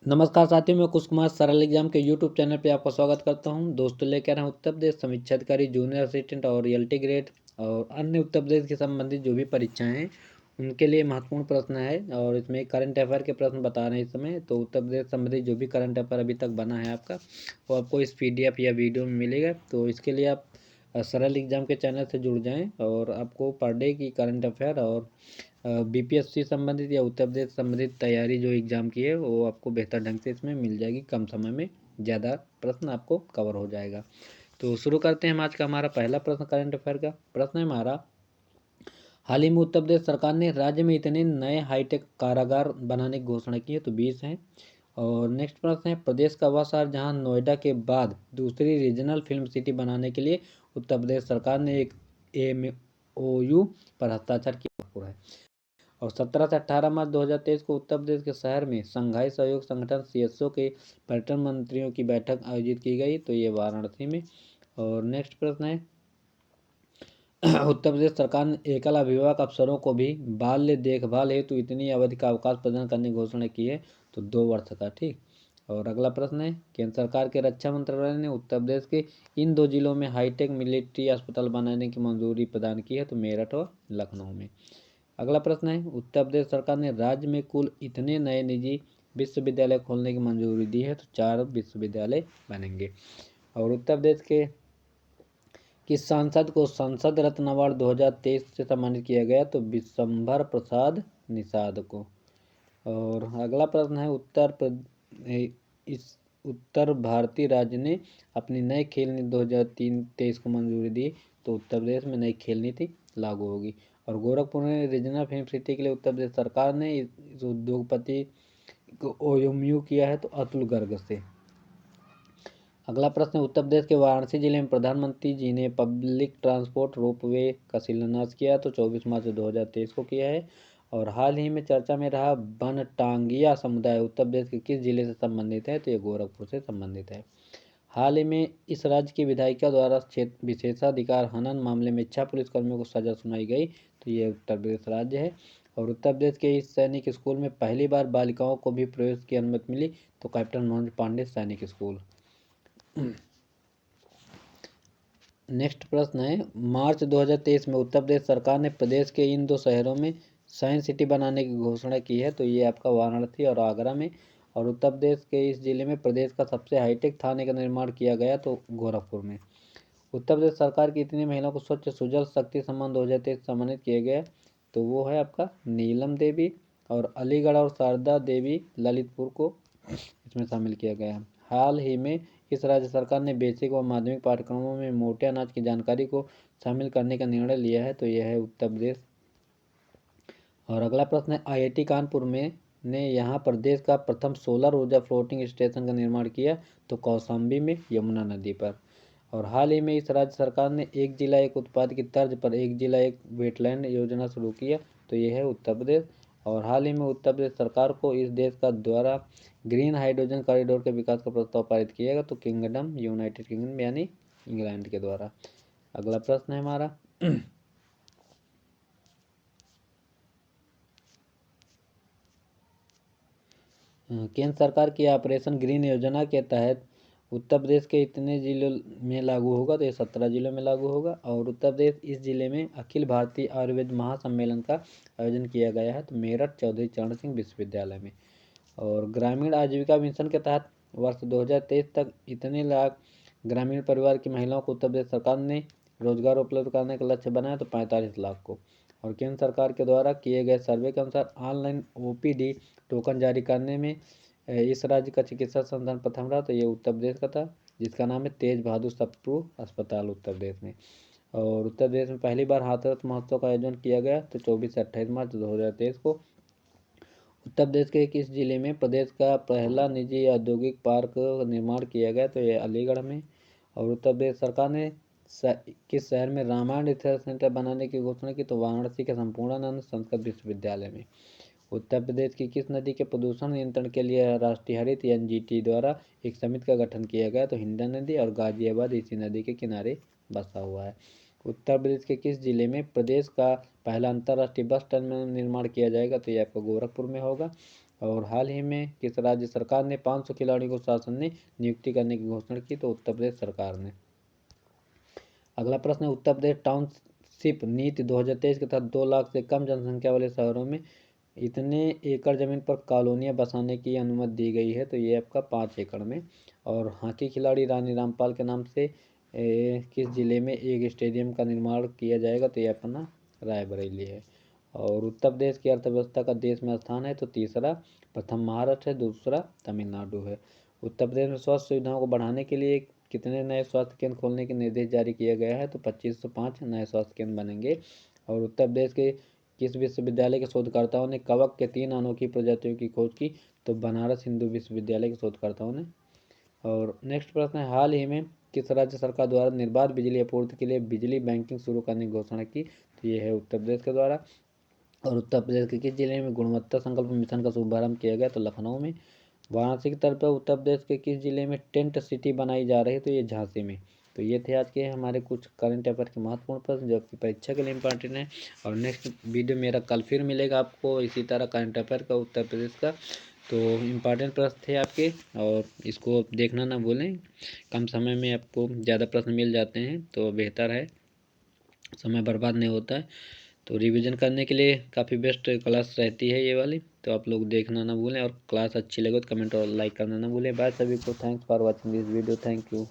नमस्कार साथियों, मैं कुश कुमार सरल एग्जाम के यूट्यूब चैनल पे आपका स्वागत करता हूं। दोस्तों, लेकर आए हैं उत्तर प्रदेश समीक्षा अधिकारी, जूनियर असिस्टेंट और रियल्टी ग्रेड और अन्य उत्तर प्रदेश के संबंधित जो भी परीक्षाएं हैं उनके लिए महत्वपूर्ण प्रश्न है। और इसमें करंट अफेयर के प्रश्न बता रहे हैं इस समय। तो उत्तर प्रदेश संबंधित जो भी करंट अफेयर अभी तक बना है आपका, वो आपको इस PDF या वीडियो में मिलेगा। तो इसके लिए आप सरल एग्जाम के चैनल से जुड़ जाएँ और आपको पर डे की करंट अफेयर और BPSC संबंधित या उत्तर प्रदेश संबंधित तैयारी जो एग्ज़ाम की है वो आपको बेहतर ढंग से इसमें मिल जाएगी। कम समय में ज़्यादा प्रश्न आपको कवर हो जाएगा। तो शुरू करते हैं हम आज का हमारा पहला प्रश्न करंट अफेयर का। प्रश्न है हमारा, हाल ही में उत्तर प्रदेश सरकार ने राज्य में इतने नए हाईटेक कारागार बनाने की घोषणा की है, तो 20 हैं। और नेक्स्ट प्रश्न है, प्रदेश का वह शहर जहां नोएडा के बाद दूसरी रीजनल फिल्म सिटी बनाने के लिए उत्तर प्रदेश सरकार ने एक MOU पर हस्ताक्षर किया है। और 17 से 18 मार्च 2023 को उत्तर प्रदेश के शहर में संघाई सहयोग संगठन CSO के पर्यटन मंत्रियों की बैठक आयोजित की गई, तो ये वाराणसी में। और नेक्स्ट प्रश्न है, उत्तर प्रदेश सरकार ने एकल अभिभावक अफसरों को भी बाल्य देखभाल हेतु इतनी अवधि का अवकाश प्रदान करने की घोषणा की है, तो 2 वर्ष का। ठीक। और अगला प्रश्न है, केंद्र सरकार के रक्षा मंत्रालय ने उत्तर प्रदेश के इन 2 जिलों में हाईटेक मिलिट्री अस्पताल बनाने की मंजूरी प्रदान की है, तो मेरठ और लखनऊ में। अगला प्रश्न है, उत्तर प्रदेश सरकार ने राज्य में कुल इतने नए निजी विश्वविद्यालय खोलने की मंजूरी दी है, तो 4 विश्वविद्यालय बनेंगे। और उत्तर प्रदेश के किस सांसद को संसद रत्न अवार्ड 2023 से सम्मानित किया गया, तो विशंभर प्रसाद निषाद को। और अगला प्रश्न है, इस उत्तर भारतीय राज्य ने अपनी नई खेल नीति 2023 को मंजूरी दी, तो उत्तर प्रदेश में नई खेल नीति लागू होगी। और गोरखपुर में रीजनल फिल्म सिटी के लिए उत्तर प्रदेश सरकार ने इस उद्योगपति को OMU किया है, तो अतुल गर्ग से। अगला प्रश्न है, उत्तर प्रदेश के वाराणसी जिले में प्रधानमंत्री जी ने पब्लिक ट्रांसपोर्ट रोपवे का शिलान्यास किया, तो 24 मार्च 2023 को किया है। और हाल ही में चर्चा में रहा बनटांगिया समुदाय उत्तर प्रदेश के किस जिले से संबंधित है, तो ये गोरखपुर से संबंधित है। हाल ही में इस राज्य की विधायिका द्वारा विशेषाधिकार हनन मामले में 6 पुलिसकर्मियों को सजा सुनाई गई, तो ये उत्तर प्रदेश राज्य है। और उत्तर प्रदेश के इस सैनिक स्कूल में पहली बार बालिकाओं को भी प्रवेश की अनुमति मिली, तो कैप्टन मनोज पांडे सैनिक स्कूल। नेक्स्ट प्रश्न है, मार्च 2023 में उत्तर प्रदेश सरकार ने प्रदेश के इन 2 शहरों में साइंस सिटी बनाने की घोषणा की है, तो ये आपका वाराणसी और आगरा में। और उत्तर प्रदेश के इस जिले में प्रदेश का सबसे हाईटेक थाने का निर्माण किया गया, तो गोरखपुर में। उत्तर प्रदेश सरकार की इतनी महिलाओं को स्वच्छ सुजल शक्ति सम्मान 2023 सम्मानित किया गया, तो वो है आपका नीलम देवी। और अलीगढ़ और शारदा देवी ललितपुर को इसमें शामिल किया गया है। हाल ही में इस राज्य सरकार ने बेसिक व माध्यमिक पाठ्यक्रमों में मोटे अनाज की जानकारी को शामिल करने का निर्णय लिया है, तो यह है उत्तर प्रदेश। और अगला प्रश्न है, IIT कानपुर में ने यहाँ प्रदेश का प्रथम सोलर ऊर्जा फ्लोटिंग स्टेशन का निर्माण किया, तो कौशाम्बी में यमुना नदी पर। और हाल ही में इस राज्य सरकार ने एक जिला एक उत्पाद की तर्ज पर एक जिला एक वेटलैंड योजना शुरू किया, तो यह है उत्तर प्रदेश। और हाल ही में उत्तर प्रदेश सरकार को इस देश का द्वारा ग्रीन हाइड्रोजन कॉरिडोर के विकास का प्रस्ताव पारित किया गया, तो किंगडम यूनाइटेड किंगडम यानी इंग्लैंड के द्वारा। अगला प्रश्न है हमारा, केंद्र सरकार की ऑपरेशन ग्रीन योजना के तहत उत्तर प्रदेश के इतने जिलों में लागू होगा, तो ये 17 जिलों में लागू होगा। और उत्तर प्रदेश इस जिले में अखिल भारतीय आयुर्वेद महासम्मेलन का आयोजन किया गया है, तो मेरठ चौधरी चरण सिंह विश्वविद्यालय में। और ग्रामीण आजीविका मिशन के तहत वर्ष 2023 तक इतने लाख ग्रामीण परिवार की महिलाओं को उत्तर प्रदेश सरकार ने रोजगार उपलब्ध कराने का लक्ष्य बनाया, तो 45 लाख को। और केंद्र सरकार के द्वारा किए गए सर्वे के अनुसार ऑनलाइन OPD टोकन जारी करने में इस राज्य का चिकित्सा संस्थान प्रथम रहा, तो ये उत्तर प्रदेश का था, जिसका नाम है तेज बहादुर सप्रू अस्पताल उत्तर प्रदेश में। और उत्तर प्रदेश में पहली बार हाथरस महोत्सव का आयोजन किया गया, तो 24 से 28 मार्च 2023 को। उत्तर प्रदेश के किस जिले में प्रदेश का पहला निजी औद्योगिक पार्क निर्माण किया गया, तो यह अलीगढ़ में। और उत्तर प्रदेश सरकार ने किस शहर में रामायण रिसर्च सेंटर बनाने की घोषणा की, तो वाराणसी के संपूर्णानंद संस्कृत विश्वविद्यालय में। उत्तर प्रदेश की किस नदी के प्रदूषण नियंत्रण के लिए राष्ट्रीय हरित NGT द्वारा एक समिति का गठन किया गया, तो हिंडा नदी। और गाजियाबाद इसी नदी के किनारे बसा हुआ है। उत्तर प्रदेश के किस जिले में प्रदेश का पहला अंतर्राष्ट्रीय बस टर्मिनल निर्माण किया जाएगा, तो ये आपको गोरखपुर में होगा। और हाल ही में किस राज्य सरकार ने 500 खिलाड़ियों को शासन ने नियुक्ति करने की घोषणा की? तो उत्तर प्रदेश सरकार ने। अगला प्रश्न है, उत्तर प्रदेश टाउनशिप नीति 2023 के तहत 2 लाख से कम जनसंख्या वाले शहरों में इतने एकड़ जमीन पर कॉलोनियाँ बसाने की अनुमति दी गई है? तो ये आपका 5 एकड़ में। और हॉकी खिलाड़ी रानी रामपाल के नाम से किस जिले में एक स्टेडियम का निर्माण किया जाएगा? तो ये अपना रायबरेली है। और उत्तर प्रदेश की अर्थव्यवस्था का देश में स्थान है? तो तीसरा, प्रथम महाराष्ट्र है, दूसरा तमिलनाडु है। उत्तर प्रदेश में स्वास्थ्य सुविधाओं को बढ़ाने के लिए कितने नए स्वास्थ्य केंद्र खोलने के निर्देश जारी किया गया है? तो 2505 नए स्वास्थ्य केंद्र बनेंगे। और उत्तर प्रदेश के किस विश्वविद्यालय के शोधकर्ताओं ने कवक के 3 अनोखी प्रजातियों की खोज की? तो बनारस हिंदू विश्वविद्यालय के शोधकर्ताओं ने। और नेक्स्ट प्रश्न है, हाल ही में किस राज्य सरकार द्वारा निर्बाध बिजली आपूर्ति के लिए बिजली बैंकिंग शुरू करने की घोषणा की? तो ये है उत्तर प्रदेश के द्वारा। और उत्तर प्रदेश के किस जिले में गुणवत्ता संकल्प मिशन का शुभारंभ किया गया? तो लखनऊ में। वाराणसी की तरफ पर उत्तर प्रदेश के किस जिले में टेंट सिटी बनाई जा रही है? तो ये झांसी में। तो ये थे आज के हमारे कुछ करंट अफेयर के महत्वपूर्ण प्रश्न जो आपकी परीक्षा के लिए इंपॉर्टेंट है। और नेक्स्ट वीडियो मेरा कल फिर मिलेगा आपको इसी तरह करंट अफेयर का उत्तर प्रदेश का। तो इम्पॉर्टेंट प्रश्न थे आपके और इसको देखना ना भूलें। कम समय में आपको ज़्यादा प्रश्न मिल जाते हैं तो बेहतर है, समय बर्बाद नहीं होता है। तो रिवीजन करने के लिए काफ़ी बेस्ट क्लास रहती है ये वाली, तो आप लोग देखना ना भूलें। और क्लास अच्छी लगे तो कमेंट और लाइक करना ना भूलें। बाय सभी को, thanks for watching this video, thank you.